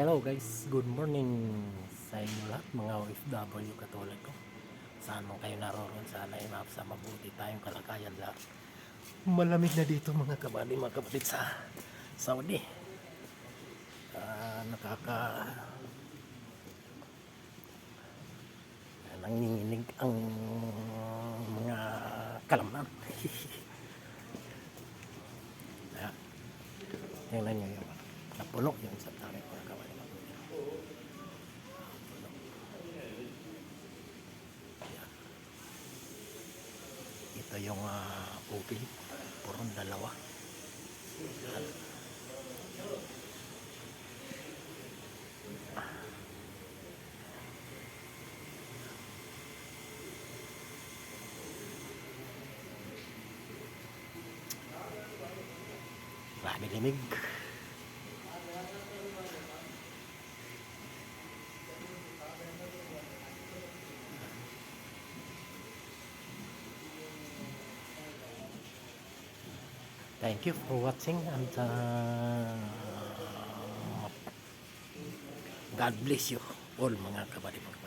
Hello guys, good morning sa inyo lahat mga OFW katulad ko. Saan man kayo naroon, sana ay sa mabuti tayong kalagayan lahat. Malamig na dito mga kapatid sa Saudi. Nanginginig ang mga kalamnan. Tingnan nyo yung napuno yung sa tabi mga kapatid. Ito yung ubi, purong dalawa. Grabe limig. Thank you for watching and God bless you all mga kapatid.